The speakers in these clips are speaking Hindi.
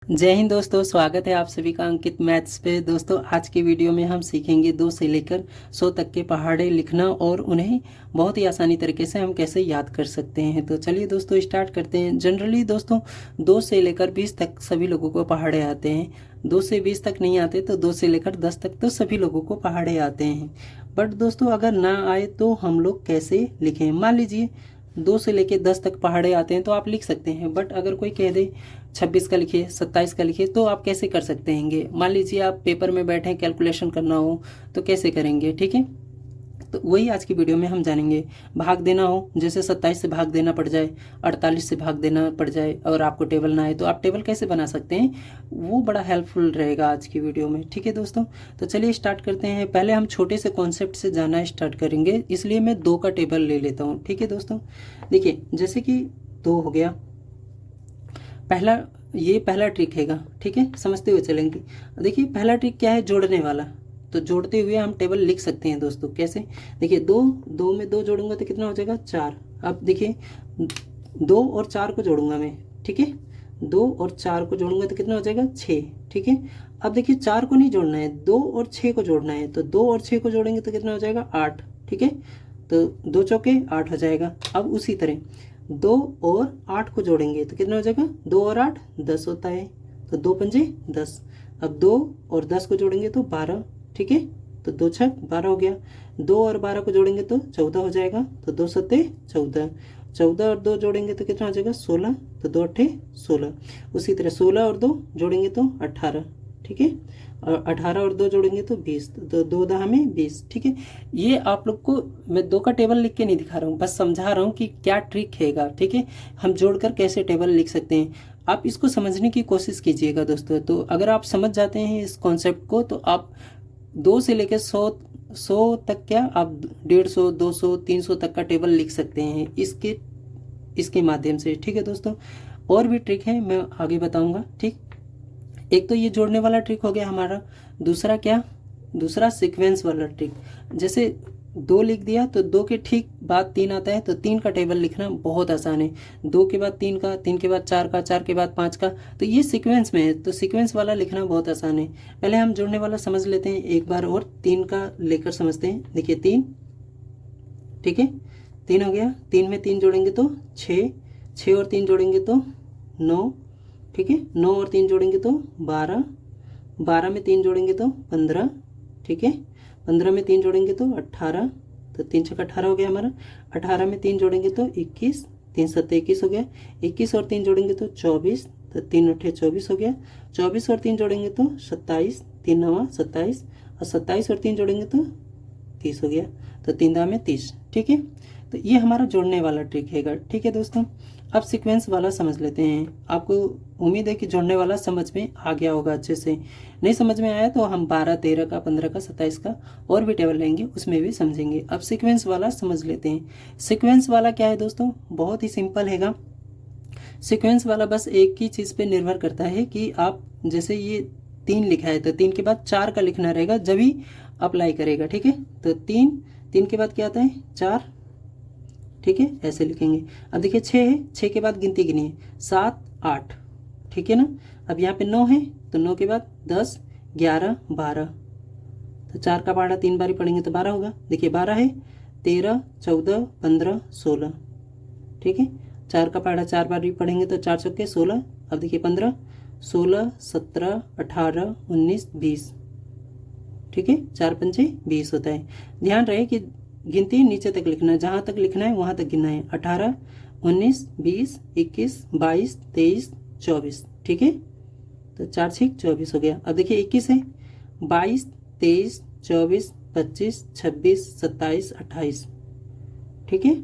जय हिंद दोस्तों, स्वागत है आप सभी का अंकित मैथ्स पे। दोस्तों आज की वीडियो में हम सीखेंगे 2 से लेकर 100 तक के पहाड़े लिखना और उन्हें बहुत ही आसानी तरीके से हम कैसे याद कर सकते हैं। तो चलिए दोस्तों स्टार्ट करते हैं। जनरली दोस्तों 2 से लेकर 20 तक सभी लोगों को पहाड़े आते हैं। 2 से 20 तक नहीं आते तो 2 से लेकर 10 तक तो सभी लोगों को पहाड़े आते हैं। बट दोस्तों अगर ना आए तो हम लोग कैसे लिखें। मान लीजिए 2 से लेके 10 तक पहाड़े आते हैं तो आप लिख सकते हैं। बट अगर कोई कह दे 26 का लिखिए, 27 का लिखिए, तो आप कैसे कर सकते हैंगे। मान लीजिए आप पेपर में बैठे कैलकुलेशन करना हो तो कैसे करेंगे, ठीक है। तो वही आज की वीडियो में हम जानेंगे। भाग देना हो, जैसे 27 से भाग देना पड़ जाए, 48 से भाग देना पड़ जाए और आपको टेबल ना आए तो आप टेबल कैसे बना सकते हैं, वो बड़ा हेल्पफुल रहेगा आज की वीडियो में, ठीक है दोस्तों। तो चलिए स्टार्ट करते हैं। पहले हम छोटे से कॉन्सेप्ट से जानना स्टार्ट करेंगे, इसलिए मैं 2 का टेबल ले लेता हूँ, ठीक है दोस्तों। देखिए जैसे कि 2 हो गया, पहला ट्रिक हैगा, ठीक है, समझते हुए चलेंगे। देखिए पहला ट्रिक क्या है, जोड़ने वाला। तो जोड़ते हुए हम टेबल लिख सकते हैं दोस्तों। कैसे, देखिए 2 में 2 जोड़ूंगा तो कितना हो जाएगा 4। अब देखिए 2 और 4 को जोड़ूंगा मैं, ठीक है, 2 और 4 को जोड़ूंगा तो कितना हो जाएगा 6, ठीक है। अब देखिए 4 को नहीं जोड़ना है, 2 और 6 को जोड़ना है। तो 2 और 6 को जोड़ेंगे तो कितना हो जाएगा 8, ठीक है। तो 2 चौके 8 हो जाएगा। अब उसी तरह 2 और 8 को जोड़ेंगे तो कितना हो जाएगा, 2 और 8 10 होता है। तो 2 पंजे 10। अब 2 और 10 को जोड़ेंगे तो 12, ठीक है। तो 2 छक 12 हो गया। 2 और 12 को जोड़ेंगे तो 14 हो जाएगा। तो 2 सत्ते 14। 14 और 2 जोड़ेंगे तो कितना हो जाएगा 16। तो 2 अट्ठे 16। उसी तरह 16 और 2 जोड़ेंगे तो 18, ठीक है। और 18 और 2 जोड़ेंगे तो 20। तो 2 दहा में 20, ठीक है। ये आप लोग को मैं 2 का टेबल लिख के नहीं दिखा रहा हूँ, बस समझा रहा हूँ कि क्या ट्रिक हैगा, ठीक है। हम जोड़कर कैसे टेबल लिख सकते हैं, आप इसको समझने की कोशिश कीजिएगा दोस्तों। तो अगर आप समझ जाते हैं इस कॉन्सेप्ट को तो आप 2 से लेकर 100 तक, क्या आप 150, 200, 300 तक का टेबल लिख सकते हैं इसके माध्यम से, ठीक है दोस्तों। और भी ट्रिक है, मैं आगे बताऊंगा, ठीक। एक तो ये जोड़ने वाला ट्रिक हो गया हमारा। दूसरा क्या, दूसरा सीक्वेंस वाला ट्रिक। जैसे 2 लिख दिया तो 2 के ठीक बाद 3 आता है, तो 3 का टेबल लिखना बहुत आसान है। 2 के बाद 3 का, 3 के बाद 4 का, 4 के बाद 5 का, तो ये सीक्वेंस में है, तो सीक्वेंस वाला लिखना बहुत आसान है। पहले हम जोड़ने वाला समझ लेते हैं एक बार और 3 का लेकर समझते हैं। देखिए 3, ठीक है, 3 हो गया। 3 में 3 जोड़ेंगे तो 6, 6 और 3 जोड़ेंगे तो 9, ठीक है। 9 और 3 जोड़ेंगे तो 12, 12 में 3 जोड़ेंगे तो 15, ठीक है। 15 में 3 जोड़ेंगे तो 18। तो 3 छक्का 18 हो गया हमारा। 18 में 3 जोड़ेंगे तो 21, 3 सत्ते 21 हो गया। 21 और 3 जोड़ेंगे तो 24। तो 3 अट्ठे 24 हो गया। 24 और 3 जोड़ेंगे तो 27, 3 नवा 27। और 27 और 3 जोड़ेंगे तो 30 हो गया। तो 3 दा में 30, ठीक है। तो ये हमारा जोड़ने वाला ट्रिक हैगा, ठीक है दोस्तों। अब सीक्वेंस वाला समझ लेते हैं। आपको उम्मीद है कि जोड़ने वाला समझ में आ गया होगा अच्छे से। नहीं समझ में आया तो हम 12, 13 का, 15 का, 27 का और भी टेबल लेंगे, उसमें भी समझेंगे। अब सीक्वेंस वाला समझ लेते हैं। सीक्वेंस वाला क्या है दोस्तों, बहुत ही सिंपल हैगा। सीक्वेंस वाला बस एक ही चीज़ पे निर्भर करता है कि आप, जैसे ये 3 लिखा है तो 3 के बाद 4 का लिखना रहेगा, जब ही अप्लाई करेगा, ठीक है। तो 3 के बाद क्या आता है 4, ठीक है, ऐसे लिखेंगे। अब देखिए 6 है, 6 के बाद गिनती गिनिए 7, 8, ठीक है ना। अब यहाँ पे 9 है तो 9 के बाद 10, 11, 12। तो 4 का पहाड़ा 3 बारी पढ़ेंगे तो 12 होगा। देखिए 12 है, 13, 14, 15, 16, ठीक है। 4 का पहाड़ा 4 बारी पढ़ेंगे तो 4 चौके 16। अब देखिए 15, 16, 17, 18, 19, 20, ठीक है। 4 पंचे 20 होता है। ध्यान रहे कि गिनती नीचे तक लिखना है, जहाँ तक लिखना है वहाँ तक गिनना है। 18, 19, 20, 21, 22, 23, 24, ठीक है। तो 4 6 24 हो गया। अब देखिए 21 है, 22, 23, 24, 25, 26, 27, 28, ठीक है।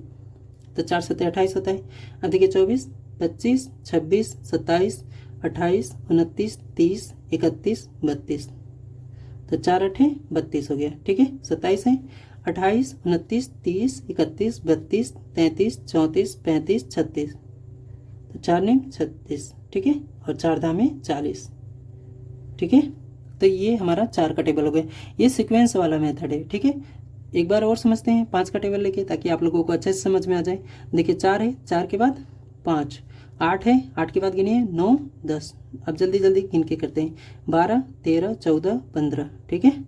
तो 4 7 28 होता है। अब देखिए 24, 25, 26, 27, 28, 29, 30, 31, 32। तो 4 अट्ठे 32 हो गया, ठीक है। 27 है, 28, 29, 30, 31, 32, 33, 34, 35, 36। तो 4 ने 36, ठीक है। और 4 धामे 40, ठीक है। तो ये हमारा 4 का टेबल हो गया। ये सीक्वेंस वाला मेथड है, ठीक है। एक बार और समझते हैं 5 का टेबल लेके, ताकि आप लोगों को अच्छे से समझ में आ जाए। देखिए 4 है, 4 के बाद 5, 8 है, 8 के बाद गिनिए 9 10। अब जल्दी जल्दी गिन के करते हैं, 12 13 14 15, ठीक है।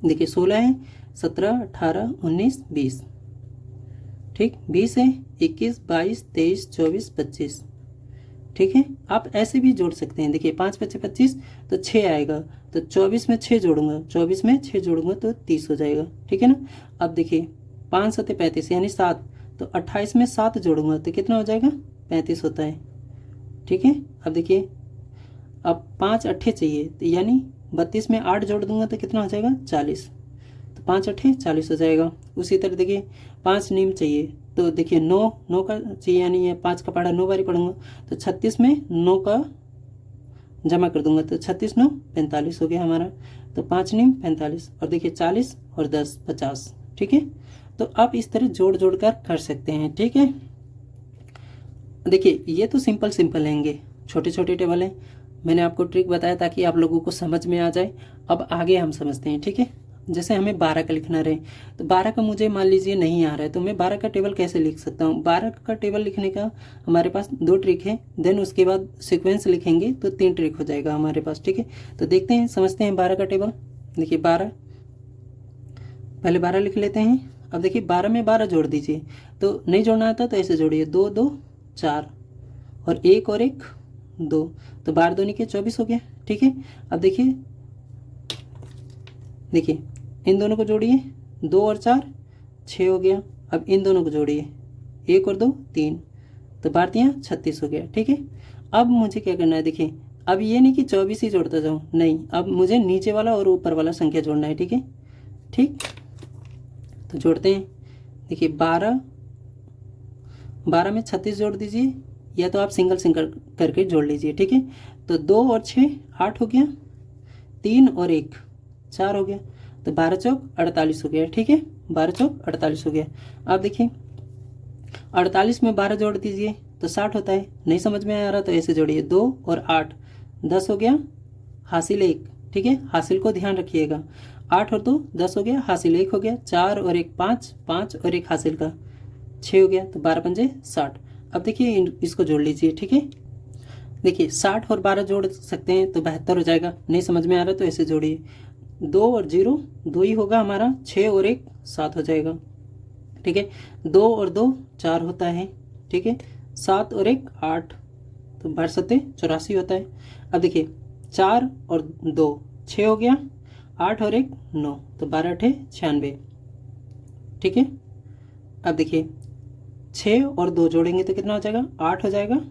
देखिए 16 है, 17 18 19 20, ठीक, 20 है, 21 22 23 24 25, ठीक है। आप ऐसे भी जोड़ सकते हैं। देखिए 5 5 25 तो 6 आएगा, तो 24 में 6 जोड़ूंगा, 24 में 6 जोड़ूंगा तो 30 हो जाएगा, ठीक है ना। अब देखिए 5 7 35 यानी 7, तो 28 में 7 जोड़ूंगा तो कितना हो जाएगा, 35 होता है, ठीक है। अब देखिए अब 5 अट्ठे चाहिए, तो यानी 32 में 8 जोड़ दूंगा तो कितना हो जाएगा, 40, तो 5 अट्ठे 40 हो जाएगा। उसी तरह देखिए 5 नीम चाहिए, तो देखिए 9 का चाहिए, यानी ये 5 का पढ़ा 9 बारी पढ़ूंगा, तो 36 में 9 का जमा कर दूंगा, तो 36 9 45 हो गया हमारा, तो 5 नीम 45, और देखिए 40 और 10 50, ठीक है। तो आप इस तरह जोड़ जोड़ कर सकते हैं, ठीक है। देखिए ये तो सिंपल सिंपल हैंगे, छोटे छोटे टेबल हैं। मैंने आपको ट्रिक बताया ताकि आप लोगों को समझ में आ जाए। अब आगे हम समझते हैं, ठीक है। जैसे हमें 12 का लिखना रहे, तो 12 का मुझे मान लीजिए नहीं आ रहा है, तो मैं 12 का टेबल कैसे लिख सकता हूँ। 12 का टेबल लिखने का हमारे पास 2 ट्रिक है, देन उसके बाद सीक्वेंस लिखेंगे तो 3 ट्रिक हो जाएगा हमारे पास, ठीक है। तो देखते हैं, समझते हैं 12 का टेबल। देखिए 12, पहले 12 लिख लेते हैं। अब देखिए 12 में 12 जोड़ दीजिए, तो नहीं जोड़ना आता तो ऐसे जोड़िए, 2 2 4 और 1 और 1 2, तो 12 2 के 24 हो गया, ठीक है। अब देखिए इन दोनों को जोड़िए, 2 और 4 6 हो गया। अब इन दोनों को जोड़िए, 1 और 2 3, तो 12 36 हो गया, ठीक है। अब मुझे क्या करना है, देखिए अब ये नहीं कि 24 ही जोड़ता जाऊँ, नहीं, अब मुझे नीचे वाला और ऊपर वाला संख्या जोड़ना है, ठीक है। ठीक, तो जोड़ते हैं। देखिए 12 में 36 जोड़ दीजिए, या तो आप सिंगल सिंगल करके जोड़ लीजिए, ठीक है। तो 2 और 6 8 हो गया, 3 और 1 4 हो गया, तो 12 चौक 48 हो गया, ठीक है। 12 चौक 48 हो गया। अब देखिए 48 में 12 जोड़ दीजिए तो 60 होता है। नहीं समझ में आ रहा तो ऐसे जोड़िए, 2 और 8 10 हो गया, हासिल 1, ठीक है, हासिल को ध्यान रखिएगा। 8 और 2 10 हो गया, हासिल 1 हो गया, 4 और 1 5, 5 और 1 हासिल का 6 हो गया, तो 12 पंजे 60। अब देखिए इसको जोड़ लीजिए, ठीक है। देखिए 60 और 12 जोड़ सकते हैं तो 72 हो जाएगा। नहीं समझ में आ रहा तो ऐसे जोड़िए, 2 और 0 2 ही होगा हमारा, 6 और 1 7 हो जाएगा, ठीक है। 2 और 2 4 होता है, ठीक है। 7 और 1 8, तो 12 7 84 होता है। अब देखिए 4 और 2 6 हो गया, 8 और 1 9, तो 12 8 96, ठीक है। अब देखिए 6 और 2 जोड़ेंगे तो कितना हो जाएगा, 8 हो जाएगा।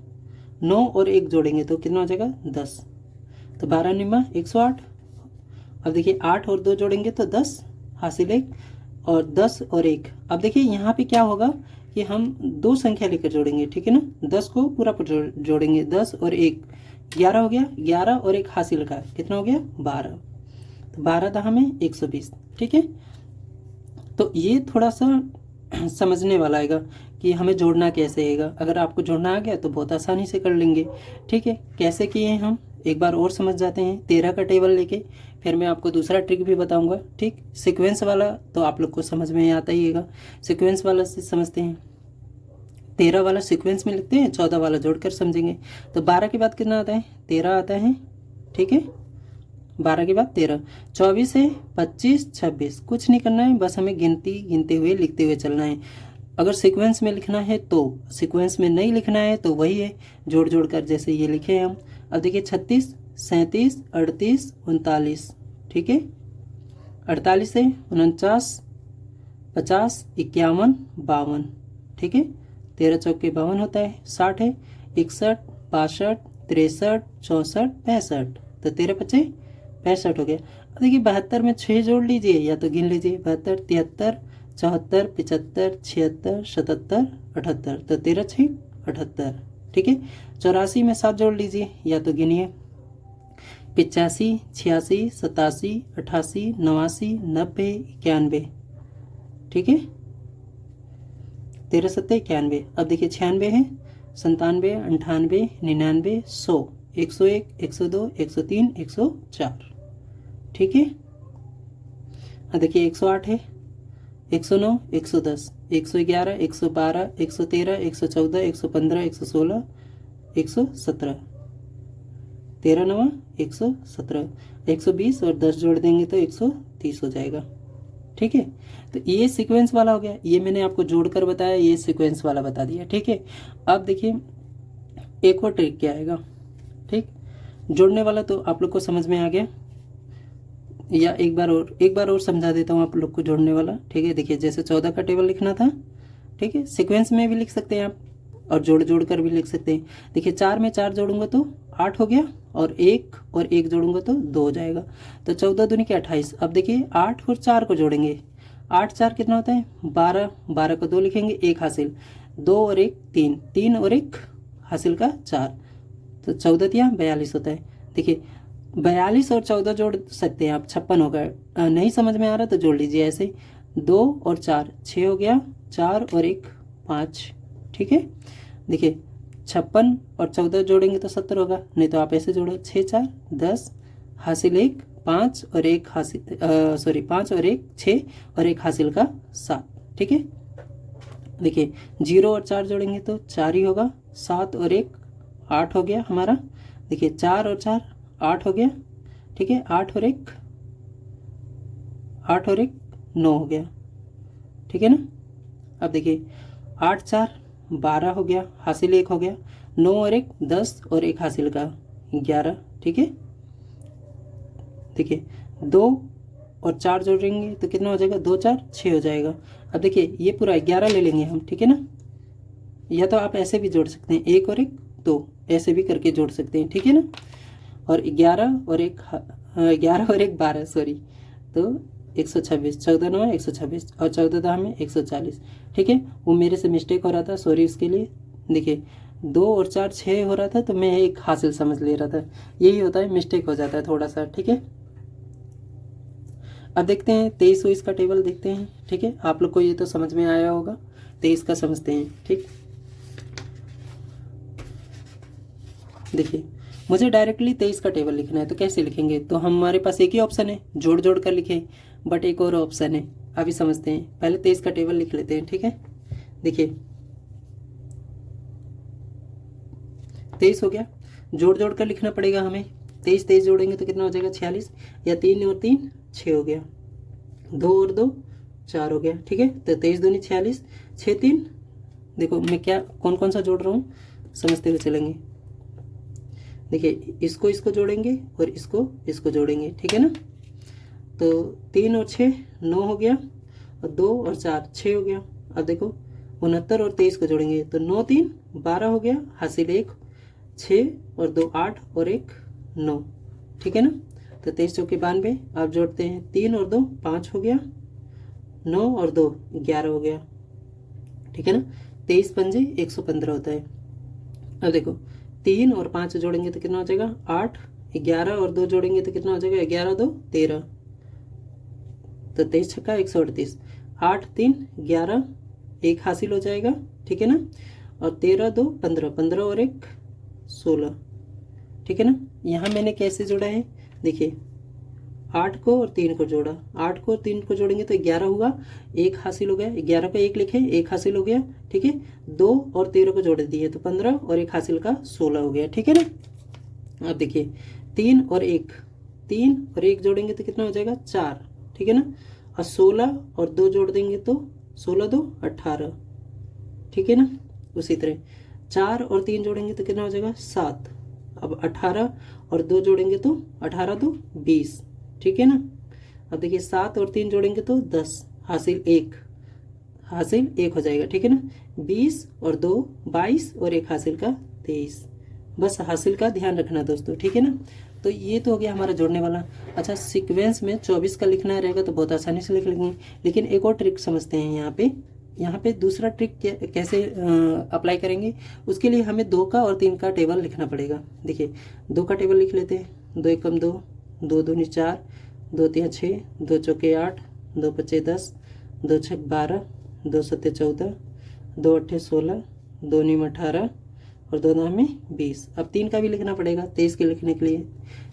9 और 1 जोड़ेंगे तो कितना हो जाएगा, 10, तो 12 निम्मा 108। अब देखिए 8 और 2 जोड़ेंगे तो 10, हासिल 1, और 10 और 1। अब देखिए यहाँ पे क्या होगा कि हम 2 संख्या लेकर जोड़ेंगे, ठीक है ना। 10 को पूरा जोड़ेंगे, 10 और 1 11 हो गया, 11 और 1 हासिल का कितना हो गया, 12, तो 12 दहा में 120, ठीक है। तो ये थोड़ा सा समझने वाला आएगा कि हमें जोड़ना कैसे आएगा। अगर आपको जोड़ना आ गया तो बहुत आसानी से कर लेंगे, ठीक है। कैसे किए हम एक बार और समझ जाते हैं। 13 का टेबल लेके फिर मैं आपको दूसरा ट्रिक भी बताऊंगा, ठीक। सीक्वेंस वाला तो आप लोग को समझ में आता ही होगा, सीक्वेंस वाला से समझते हैं। 13 वाला सीक्वेंस में लिखते हैं, 14 वाला जोड़कर समझेंगे। तो 12 के बाद कितना आता है, 13 आता है, ठीक है। 12 के बाद 13, 24 है, 25 26, कुछ नहीं करना है, बस हमें गिनते हुए लिखते हुए चलना है। अगर सीक्वेंस में लिखना है तो, सीक्वेंस में नहीं लिखना है तो वही है जोड़ जोड़ कर, जैसे ये लिखे हैं हम। अब देखिए 36 37 38 39, ठीक है। 48 है, 49 50 51 52, ठीक है। 13 चौके 52 होता है। 60 है, 61 62 63 64 65, तो 13 पचे 65 हो गया। अब देखिए 72 में 6 जोड़ लीजिए, या तो गिन लीजिए, 72 73 74 75 76 77 78, तो 13 6 78, ठीक है। 84 में 7 जोड़ लीजिए, या तो गिनिए, 85 86 87 88 89 90 91, ठीक है। 13 7 91। अब देखिए 96 है, 97 98 99 100 101 102 103 104, ठीक है। अब देखिए 108 है, 109, 110, 111, 112, 113, 114, 115, 116, 117, 13 9 117, 120 और 10 जोड़ देंगे तो 130 हो जाएगा। ठीक है, तो ये सीक्वेंस वाला हो गया, ये मैंने आपको जोड़कर बताया, ये सीक्वेंस वाला बता दिया। ठीक है, अब देखिए एक और ट्रिक क्या आएगा। ठीक, जोड़ने वाला तो आप लोग को समझ में आ गया, या एक बार और समझा देता हूँ आप लोग को जोड़ने वाला। ठीक है, देखिए जैसे 14 का टेबल लिखना था, ठीक है, सीक्वेंस में भी लिख सकते हैं आप और जोड़ कर भी लिख सकते हैं। देखिए 4 में 4 जोड़ूंगा तो 8 हो गया, और एक जोड़ूंगा तो 2 हो जाएगा, तो 14 दूनी के 28। अब देखिए 8 और 4 को जोड़ेंगे, 8 4 कितना होता है 12, 12 को 2 लिखेंगे, 1 हासिल, 2 और 1 3, 3 और 1 हासिल का 4, तो 14 या 42 होता है। देखिए 42 और 14 जोड़ सकते हैं आप, 56 होगा। नहीं समझ में आ रहा तो जोड़ लीजिए ऐसे, 2 और 4 6 हो गया, 4 और 1 5। ठीक है, देखिए 56 और 14 जोड़ेंगे तो 70 होगा, नहीं तो आप ऐसे जोड़ो 6 4 10 हासिल 1 5 और 1 हासिल 5 और 1 6 और 1 हासिल का 7। ठीक है, देखिए 0 और 4 जोड़ेंगे तो 4 ही होगा, 7 और 1 8 हो गया हमारा। देखिए 4 और 4 8 हो गया। ठीक है, 8 और 1 9 हो गया। ठीक है ना, अब देखिए 8 4 12 हो गया, हासिल 1 हो गया, 9 और 1 10 और 1 हासिल का 11। ठीक है, देखिए 2 और 4 जोड़ेंगे तो कितना हो जाएगा, 2 4 6 हो जाएगा। अब देखिए ये पूरा 11 ले लेंगे हम। ठीक है ना, या तो आप ऐसे भी जोड़ सकते हैं, 1 और 1 2 ऐसे भी करके जोड़ सकते हैं। ठीक है ना, और 11 और 1 12 सॉरी, तो 126, 14 9 126 और 14 दाम में 140। ठीक है, वो मेरे से मिस्टेक हो रहा था, सॉरी उसके लिए। देखिए 2 और 4 6 हो रहा था तो मैं एक हासिल समझ ले रहा था, यही होता है, मिस्टेक हो जाता है थोड़ा सा। ठीक है, अब देखते हैं 23 24 का टेबल देखते हैं। ठीक है, आप लोग को ये तो समझ में आया होगा, 23 का समझते हैं। ठीक, देखिए मुझे डायरेक्टली 23 का टेबल लिखना है, तो कैसे लिखेंगे, तो हमारे पास एक ही ऑप्शन है, जोड़ कर लिखें, बट एक और ऑप्शन है, अभी समझते हैं। पहले 23 का टेबल लिख लेते हैं। ठीक है, देखिए 23 हो गया, जोड़ कर लिखना पड़ेगा हमें। 23 23 जोड़ेंगे तो कितना हो जाएगा 46, या 3 और 3 6 हो गया, 2 और 2 4 हो गया। ठीक है, तो 23 दूनी 46, 6 3, देखो मैं क्या कौन सा जोड़ रहा हूँ समझते हुए चलेंगे। देखिए इसको जोड़ेंगे और इसको जोड़ेंगे। ठीक है ना, तो 3 और 6 9 हो गया, और 2 और 4 6 हो गया। अब देखो 69 और 23 को जोड़ेंगे तो 9 3 12 हो गया, हासिल 1 6 और 2 8 और 1 9। ठीक है ना, तो 23 चौके 92, आप जोड़ते हैं 3 और 2 5 हो गया, 9 और 2 11 हो गया। ठीक है ना, 23 पंजे 115 होता है। अब देखो 3 और 5 जोड़ेंगे तो कितना हो जाएगा 8, 11 और 2 जोड़ेंगे तो कितना हो जाएगा 11 2 13, तो 23 छक्का 138, 8 3 11 1 हासिल हो जाएगा। ठीक है ना, और 13 2 15, 15 और 1 16। ठीक है ना, यहाँ मैंने कैसे जोड़ा है, देखिए 8 को और 3 को जोड़ा, 8 को और 3 को जोड़ेंगे तो 11 हुआ, 1 हासिल हो गया, 11 को 1 लिखे 1 हासिल हो गया। ठीक है, 2 और 13 को जोड़ दिए तो 15 और 1 हासिल का 16 हो गया। ठीक है ना, अब देखिए 3 और 1 जोड़ेंगे तो कितना हो जाएगा 4। ठीक है ना, और 16 और 2 जोड़ देंगे तो 16 2 18। ठीक है ना, उसी तरह 4 और 3 जोड़ेंगे तो कितना हो जाएगा 7। अब 18 और 2 जोड़ेंगे तो 18 2 20। ठीक है ना, अब देखिए 7 और 3 जोड़ेंगे तो 10, हासिल 1 हो जाएगा। ठीक है ना, 20 और 2 22 और 1 हासिल का 23। बस हासिल का ध्यान रखना दोस्तों। ठीक है ना, तो ये तो हो गया हमारा जोड़ने वाला। अच्छा, सीक्वेंस में 24 का लिखना रहेगा तो बहुत आसानी से लिख लेंगे, लेकिन एक और ट्रिक समझते हैं यहाँ पे दूसरा ट्रिक कैसे अप्लाई करेंगे। उसके लिए हमें 2 का और 3 का टेबल लिखना पड़ेगा। देखिए 2 का टेबल लिख लेते हैं, 2 एकम 2, 2 दूनी 4, 2 तिया 6, 2 चौके 8, 2 पच्चे 10, 2 छक 12, 2 सत्ते 14, 2 अट्ठे 16, 2 नीम 18 और 2 दाम में 20। अब 3 का भी लिखना पड़ेगा 23 के लिखने के लिए,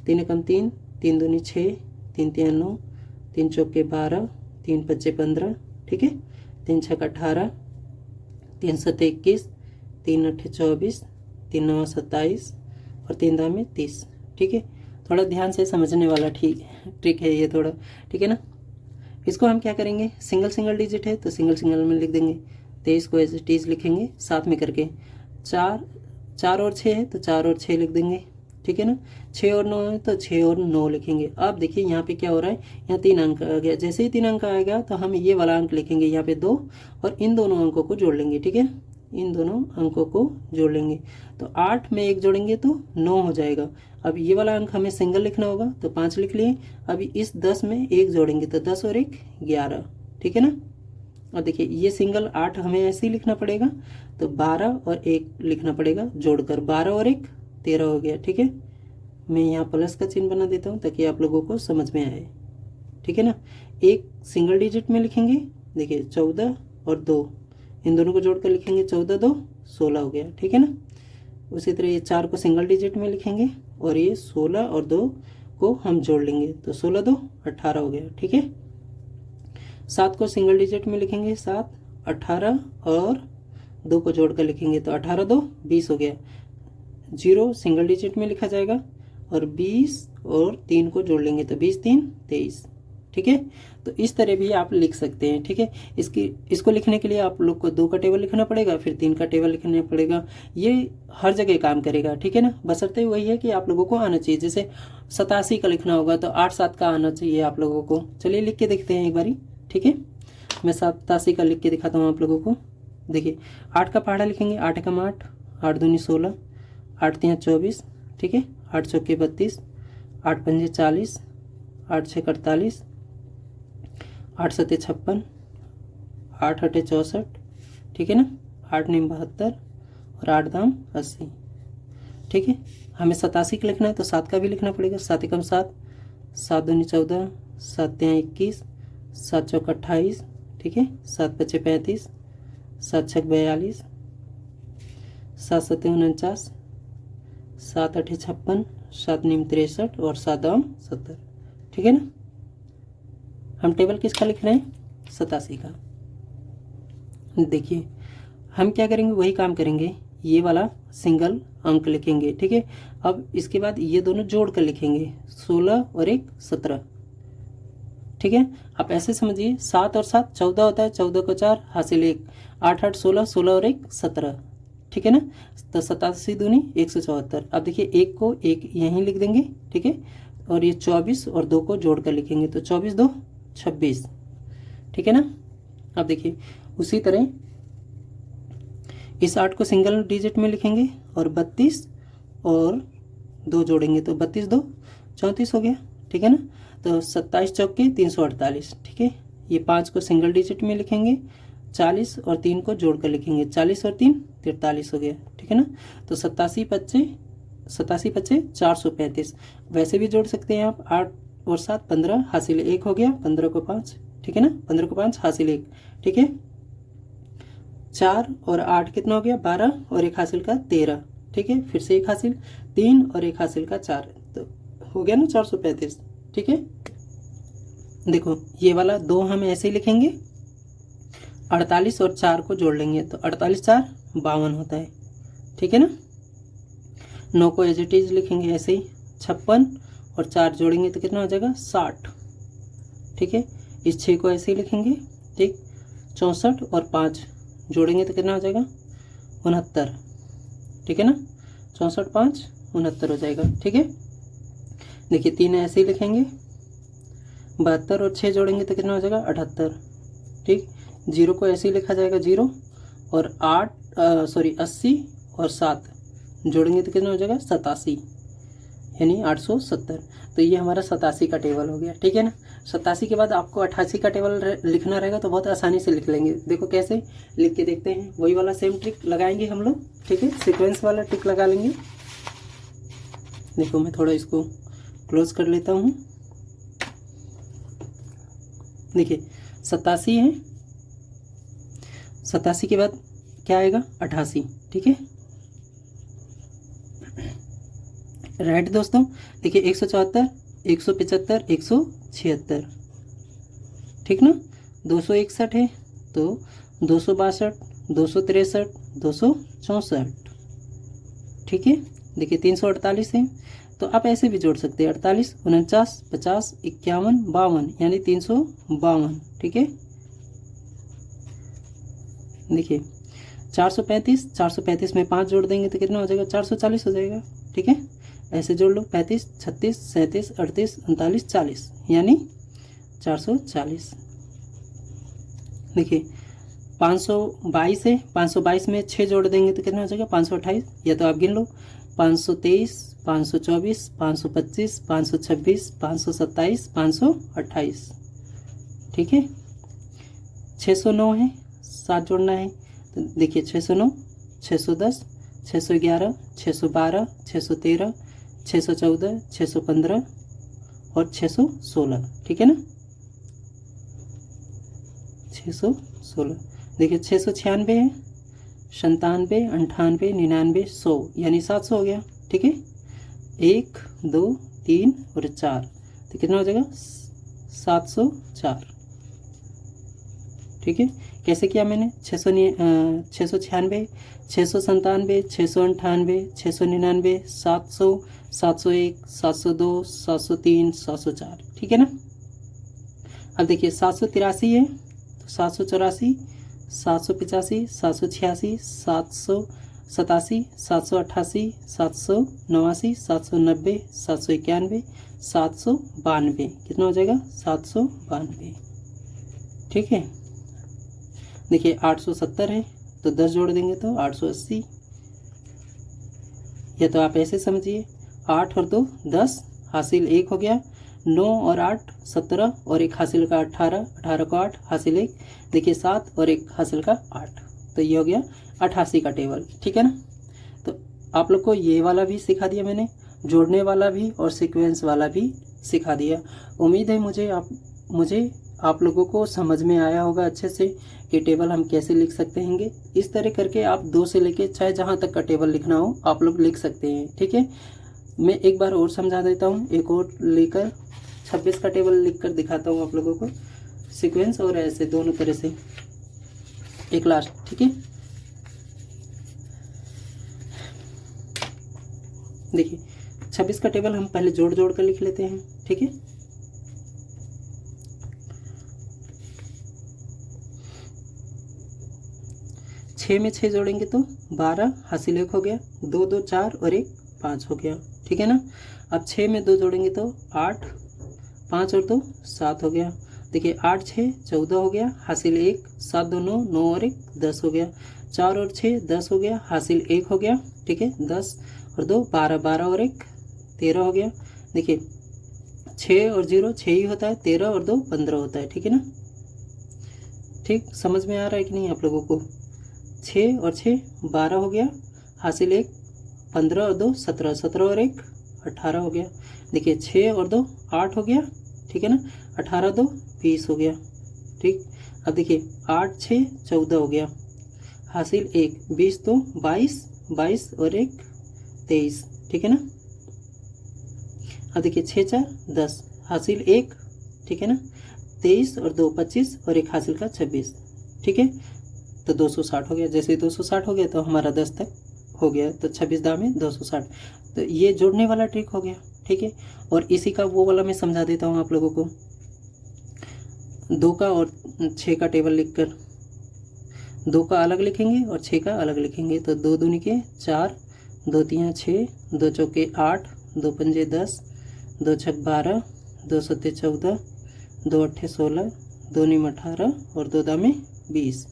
3 एकम 3, 3 दूनी 6, 3 तिया 9, 3 चौके 12, 3 पच्चे 15, ठीक है। 3 छक 18, 3 सत 21, 3 अठे 24, 3 नवा 27 और 3 दाम में 30। ठीक है, थोड़ा ध्यान से समझने वाला ट्रिक है ये थोड़ा, ठीक है ना। इसको हम क्या करेंगे, सिंगल सिंगल डिजिट है तो सिंगल सिंगल में लिख देंगे। 23 को एज इट इज लिखेंगे साथ में करके। 4 और 6 है तो 4 और 6 लिख देंगे, ठीक है ना। 6 और 9 है तो 6 और 9 लिखेंगे। अब देखिए यहाँ पे क्या हो रहा है, यहाँ 3 अंक आ गया। जैसे ही 3 अंक आएगा तो हम ये वाला अंक लिखेंगे यहाँ पे 2 और इन दोनों अंकों को जोड़ लेंगे, ठीक है। इन दोनों अंकों को जोड़ लेंगे तो 8 में 1 जोड़ेंगे तो 9 हो जाएगा। अब ये वाला अंक हमें सिंगल लिखना होगा तो 5 लिख लिए। अभी इस 10 में 1 जोड़ेंगे तो 10 और 1 11, ठीक है ना। और देखिए ये सिंगल 8 हमें ऐसे ही लिखना पड़ेगा तो 12 और 1 लिखना पड़ेगा जोड़कर। 12 और 1 13 हो गया, ठीक है। मैं यहाँ प्लस का चिन्ह बना देता हूँ ताकि आप लोगों को समझ में आए, ठीक है ना। एक सिंगल डिजिट में लिखेंगे, देखिए 14 और 2 इन दोनों को जोड़कर लिखेंगे 14 2 16 हो गया, ठीक है ना। उसी तरह ये 4 को सिंगल डिजिट में लिखेंगे और ये 16 और 2 को हम जोड़ लेंगे तो 16 2 18 हो गया, ठीक है। 7 को सिंगल डिजिट में लिखेंगे 7, 18 और 2 को जोड़कर लिखेंगे तो 18 2 20 हो गया। 0 सिंगल डिजिट में लिखा जाएगा और 20 और 3 को जोड़ लेंगे तो 20 3 23, ठीक है। तो इस तरह भी आप लिख सकते हैं, ठीक है। इसको लिखने के लिए आप लोग को 2 का टेबल लिखना पड़ेगा, फिर 3 का टेबल लिखना पड़ेगा। ये हर जगह काम करेगा, ठीक है ना। बशर्ते वही है कि आप लोगों को आना चाहिए। जैसे 87 का लिखना होगा तो 8 7 का आना चाहिए आप लोगों को। चलिए लिख के देखते हैं एक बारी, ठीक है। मैं 87 का लिख के दिखाता हूँ आप लोगों को। देखिए 8 का पहाड़ा लिखेंगे, 8 एकम 8, 8 दूनी 16, 8 तिया 24, ठीक है। 8 चौके 32, 8 पंजे 40, 8 छः 48, 8 सते 56, 8 अठे 64, ठीक है ना। 8 नीम 72 और 8 दाम 80, ठीक है। हमें 87 का लिखना है तो 7 का भी लिखना पड़ेगा। 7 एकम 7, 7 दूनी 14, 7 तिया 21, 7 चौक 28, ठीक है। 7 पचे 35, 7 छक 42, 7 सते 49, 7 अठे 56, 7 नीम 63 और 7 दाम 70, ठीक है ना। हम टेबल किसका लिख रहे हैं, 87 का। देखिए हम क्या करेंगे, वही काम करेंगे, ये वाला सिंगल अंक लिखेंगे, ठीक है। अब इसके बाद ये दोनों जोड़ कर लिखेंगे, 16 और 1 17, ठीक है। आप ऐसे समझिए 7 और 7 14 होता है, 14 को 4 हासिल 1, 8 8 16, 16 और 1 17, ठीक है ना। तो 87 दूनी 174। अब देखिए 1 को 1 यहीं लिख देंगे, ठीक है। और ये 24 और 2 को जोड़ कर लिखेंगे तो 24 2 26, ठीक है ना। अब देखिए उसी तरह इस 8 को सिंगल डिजिट में लिखेंगे और 32 और 2 जोड़ेंगे तो 32 2 34 हो गया, ठीक है ना। तो 27 चौके 348, ठीक है। ये 5 को सिंगल डिजिट में लिखेंगे, 40 और 3 को जोड़ कर लिखेंगे, 40 और 3 43 हो गया, ठीक है ना। तो 87 पच्चे 435। वैसे भी जोड़ सकते हैं आप, 8 और 7 15 हासिल 1 हो गया, 15 को 5, ठीक है ना। 15 को 5 हासिल 1, ठीक है। 4 और 8 कितना हो गया, 12 और 1 हासिल का 13, ठीक है। फिर से 1 हासिल 3 और 1 हासिल का 4, तो हो गया ना 435, ठीक है। देखो ये वाला 2 हम ऐसे ही लिखेंगे, 48 और 4 को जोड़ लेंगे तो 48 4 52 होता है, ठीक है ना। 9 को एज इट इज लिखेंगे ऐसे ही, 56 और 4 जोड़ेंगे तो कितना हो जाएगा 60, ठीक है। इस 6 को ऐसे ही लिखेंगे, ठीक। 64 और 5 जोड़ेंगे तो कितना हो जाएगा 69, ठीक है ना। 64 5 69 हो जाएगा, ठीक है। देखिए 3 ऐसे ही लिखेंगे, 72 और 6 जोड़ेंगे तो कितना हो जाएगा 78, ठीक। 0 को ऐसे ही लिखा जाएगा 0 और 80 और 7 जोड़ेंगे तो कितना हो जाएगा 87, यानी 870। तो ये हमारा 87 का टेबल हो गया, ठीक है ना। 87 के बाद आपको 88 का टेबल लिखना रहेगा तो बहुत आसानी से लिख लेंगे। देखो कैसे लिख के देखते हैं, वही वाला सेम ट्रिक लगाएंगे हम लोग, ठीक है। सीक्वेंस वाला ट्रिक लगा लेंगे। देखो मैं थोड़ा इसको क्लोज कर लेता हूँ। देखिए 87 है, 87 के बाद क्या आएगा 88, ठीक है। राइट दोस्तों, देखिए 174 175 176, ठीक ना। 261 है, तो 262, 263, 264, ठीक है। देखिए 348 है, तो आप ऐसे भी जोड़ सकते हैं 48, 49, 50, 51, 52, यानी 352, ठीक है। देखिए 435, 435 में 5 जोड़ देंगे तो कितना हो जाएगा, 440 हो जाएगा, ठीक है। ऐसे जोड़ लो 35, 36, 37, 38, 39, 40, यानी 440। देखिए 522 है, 522 में 6 जोड़ देंगे तो कितना हो जाएगा, 528, या तो आप गिन लो 523, 524, 525, 526, 527, 528, ठीक है। 609 है, 7 जोड़ना है, तो देखिए 609, 610, 611, 612, 613, 614, 615 और 616, ठीक है ना, 616। देखिए 696 है, 97, 98, 99, 100, यानी 700 हो गया, ठीक है। 1, 2, 3 और 4, तो कितना हो जाएगा, 704, ठीक है। कैसे किया मैंने, 696, 697, 698, 699, 700, 701, 702, 703, 704, ठीक है ना। अब देखिए 783 है, तो 784, 785, 786, 787, 788, 789, 790, 791, 792, कितना हो जाएगा, 792, ठीक है। देखिए 870 है, तो 10 जोड़ देंगे तो 880, या तो आप ऐसे समझिए 8 और 2 10, हासिल 1 हो गया, 9 और 8 17 और 1 हासिल का 18, 18 को 8 हासिल 1, देखिए 7 और 1 हासिल का 8, तो ये हो गया 88 का टेबल, ठीक है ना। तो आप लोग को ये वाला भी सिखा दिया मैंने, जोड़ने वाला भी और सीक्वेंस वाला भी सिखा दिया। उम्मीद है मुझे आप लोगों को समझ में आया होगा अच्छे से कि टेबल हम कैसे लिख सकते हैं। इस तरह करके आप 2 से लेके चाहे जहाँ तक का टेबल लिखना हो आप लोग लिख सकते हैं, ठीक है। मैं एक बार और समझा देता हूँ, एक और लेकर 26 का टेबल लिखकर दिखाता हूँ आप लोगों को, सीक्वेंस और ऐसे दोनों तरह से, एक लास्ट, ठीक है। देखिए 26 का टेबल हम पहले जोड़ जोड़ कर लिख लेते हैं, ठीक है। छः में 6 जोड़ेंगे तो 12, हासिल 1 हो गया, 2 2 4 और 1 5 हो गया, ठीक है ना। अब 6 में 2 जोड़ेंगे तो 8, 5 और 2 7 हो गया। देखिए 8 6 14 हो गया, हासिल 1, 7 2 9, 9 और 1 10 हो गया, 4 और 6 10 हो गया, हासिल 1 हो गया, ठीक है। 10 और 2 12, 12 और 1 13 हो गया। देखिए 6 और 0 6 ही होता है, 13 और 2 15 होता है, ठीक है ना। ठीक समझ में आ रहा है कि नहीं आप लोगों को। 6 और 6 12 हो गया, हासिल 1 15 और 2 17, 17 और 1 18 हो गया। देखिए 6 और 2 8 हो गया, ठीक है ना। 18 2 20 हो गया, ठीक। अब देखिए 8 6 14 हो गया, हासिल 1 20 2 22, 22 और 1 23, ठीक है ना। अब देखिए 6 4 10, हासिल 1, ठीक है ना। 23 और 2 25 और 1 हासिल का 26, ठीक है। तो 260 हो गया। जैसे 260 हो गया तो हमारा 10 तक हो गया, तो 26 दाम 260। तो ये जोड़ने वाला ट्रिक हो गया, ठीक है। और इसी का वो वाला मैं समझा देता हूँ आप लोगों को, 2 का और 6 का टेबल लिखकर, 2 का अलग लिखेंगे और 6 का अलग लिखेंगे। तो 2 दूनी के 4, 2 तियाँ 6, 2 चौके 8, 2 पंजे 10, 2 छक 12, 2 सत्ते 14, 2 अट्ठे 16, 2 नीम 18 और 2 दामे 20।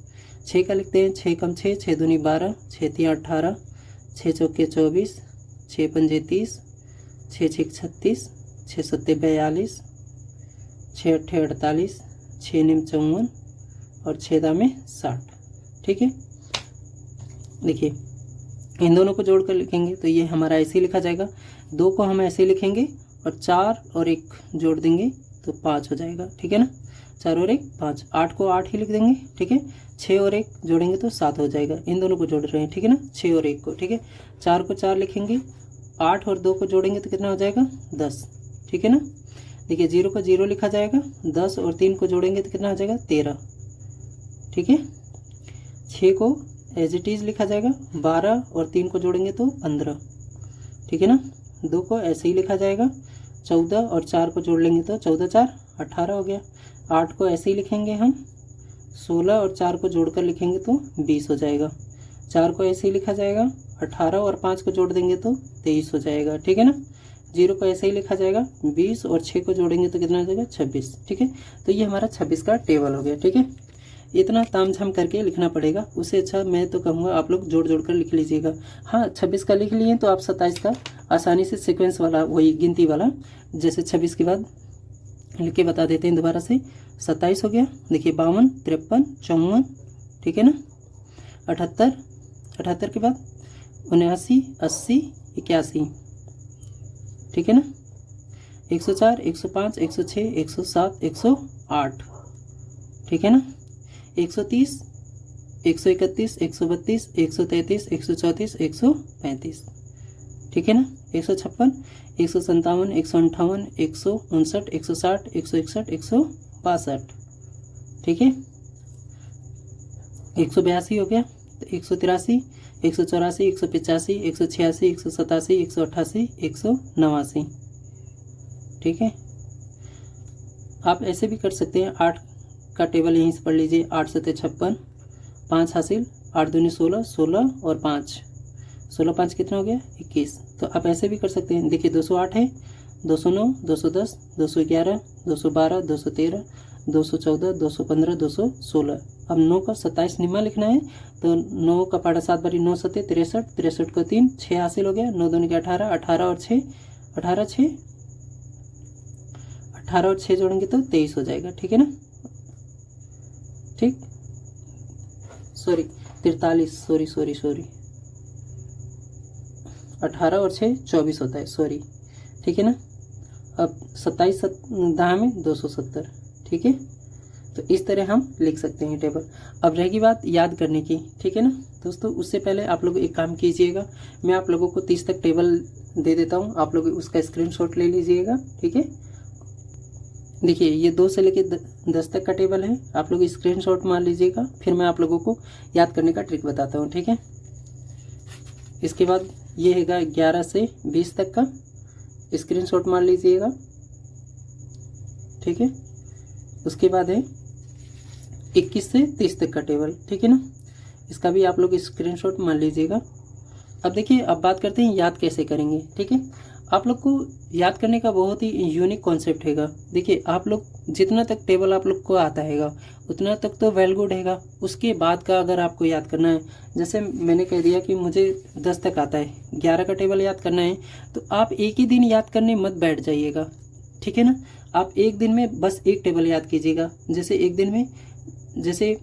6 का लिखते हैं, 6 कम 6, 6 दूनी 12, 6 तियाँ 18, 6 चौके 24, 6 पंजे 30, 6 छिक 36, 6 सत्ते 42, 6 अट्ठे 48, 6 नीम 54 और 6 दामे 60, ठीक है। देखिए इन दोनों को जोड़कर लिखेंगे तो ये हमारा ऐसे ही लिखा जाएगा। 2 को हम ऐसे लिखेंगे और 4 और 1 जोड़ देंगे तो 5 हो जाएगा, ठीक है ना। 4 और 1 5, 8 को 8 ही लिख देंगे, ठीक है। 6 और 1 जोड़ेंगे तो 7 हो जाएगा। इन दोनों को जोड़ रहे हैं, ठीक है ना, 6 और 1 को, ठीक है। 4 को 4 लिखेंगे, 8 और 2 को जोड़ेंगे तो कितना हो जाएगा 10, ठीक है ना। देखिए 0 को 0 लिखा जाएगा, 10 और 3 को जोड़ेंगे तो कितना हो जाएगा 13, ठीक है। 6 को एज इट इज़ लिखा जाएगा, 12 और 3 को जोड़ेंगे तो 15, ठीक है ना। 2 को ऐसे ही लिखा जाएगा, 14 और 4 को जोड़ लेंगे तो 14 4 18 हो गया। 8 को ऐसे ही लिखेंगे हम, 16 और 4 को जोड़कर लिखेंगे तो 20 हो जाएगा। 4 को ऐसे ही लिखा जाएगा, 18 और 5 को जोड़ देंगे तो 23 हो जाएगा, ठीक है ना। 0 को ऐसे ही लिखा जाएगा, 20 और 6 को जोड़ेंगे तो कितना हो जाएगा 26, ठीक है। तो ये हमारा 26 का टेबल हो गया, ठीक है। इतना तामझाम करके लिखना पड़ेगा, उससे अच्छा मैं तो कहूँगा आप लोग जोड़ जोड़ कर लिख लीजिएगा। हाँ, 26 का लिख लिए तो आप 27 का आसानी से सीक्वेंस वाला, वही गिनती वाला, जैसे 26 के बाद लिख के बता देते हैं दोबारा से। 27 हो गया, देखिए 52 53 54, ठीक है ना। 78 78 के बाद 79 80 81, ठीक है ना। 104 105 106 107 108, ठीक है ना। 130 131 132 133 134 135, ठीक है ना। 156 157 158 159 160 161 162, ठीक है। 182 हो गया, तो 183 184 185 186 187 188 189, ठीक है। आप ऐसे भी कर सकते हैं, 8 का टेबल यहीं से पढ़ लीजिए। 8 7 56, 5 हासिल, 8 दूनी 16, 16 और 5, 16 5 कितना हो गया 21। तो आप ऐसे भी कर सकते हैं, देखिए 208 है, 209 210 211 212 213 214 215 216। अब 9 का 27 निम्मा लिखना है, तो 9 का पाड़ा 7 बारी 9 7 63, 63 को 3, 6 हासिल हो गया। 9 दूनी के 18, 18 और 6 18 6 18 और 6 जोड़ेंगे तो 23 हो जाएगा, ठीक है ना। ठीक, सॉरी 43, सॉरी 18 और 6 24 होता है, सॉरी, ठीक है ना। अब 27 दाह में 270, ठीक है। तो इस तरह हम लिख सकते हैं टेबल। अब रहेगी बात याद करने की, ठीक है ना दोस्तों। उससे पहले आप लोग एक काम कीजिएगा, मैं आप लोगों को 30 तक टेबल दे देता हूँ, आप लोग उसका स्क्रीनशॉट ले लीजिएगा, ठीक है। देखिए ये 2 से लेके 10 तक का टेबल है, आप लोग स्क्रीनशॉट मार लीजिएगा, फिर मैं आप लोगों को याद करने का ट्रिक बताता हूँ, ठीक है। इसके बाद ये हैगा 11 से 20 तक का, स्क्रीनशॉट मार लीजिएगा, ठीक है। उसके बाद है 21 से 30 तक का टेबल, ठीक है ना, इसका भी आप लोग स्क्रीनशॉट मार लीजिएगा। अब देखिए, अब बात करते हैं याद कैसे करेंगे, ठीक है। आप लोग को याद करने का बहुत ही यूनिक कॉन्सेप्ट हैगा। देखिए आप लोग जितना तक टेबल आप लोग को आता हैगा उतना तक तो वेल गुड हैगा। उसके बाद का अगर आपको याद करना है, जैसे मैंने कह दिया कि मुझे 10 तक आता है, 11 का टेबल याद करना है, तो आप एक ही दिन याद करने मत बैठ जाइएगा, ठीक है ना। आप एक दिन में बस एक टेबल याद कीजिएगा। जैसे एक दिन में, जैसे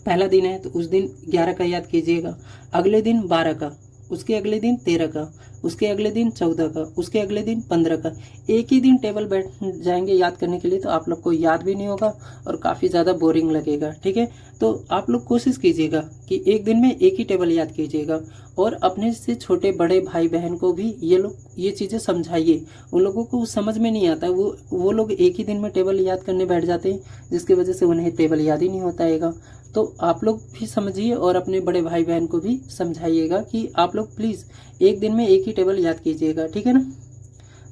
पहला दिन है तो उस दिन 11 का याद कीजिएगा, अगले दिन 12 का, उसके अगले दिन 13 का, उसके अगले दिन 14 का, उसके अगले दिन 15 का। एक ही दिन टेबल बैठ जाएंगे याद करने के लिए तो आप लोग को याद भी नहीं होगा और काफ़ी ज़्यादा बोरिंग लगेगा, ठीक है। तो आप लोग कोशिश कीजिएगा कि एक दिन में एक ही टेबल याद कीजिएगा और अपने से छोटे बड़े भाई बहन को भी ये चीज़ें समझाइए। उन लोगों को समझ में नहीं आता, वो लोग एक ही दिन में टेबल याद करने बैठ जाते हैं, जिसकी वजह से उन्हें टेबल याद ही नहीं होता हैगा। तो आप लोग भी समझिए और अपने बड़े भाई बहन को भी समझाइएगा कि आप लोग प्लीज़ एक दिन में एक ही टेबल याद कीजिएगा, ठीक है ना।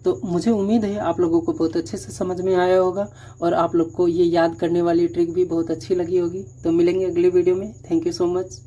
तो मुझे उम्मीद है आप लोगों को बहुत अच्छे से समझ में आया होगा और आप लोग को ये याद करने वाली ट्रिक भी बहुत अच्छी लगी होगी। तो मिलेंगे अगले वीडियो में। Thank you so much.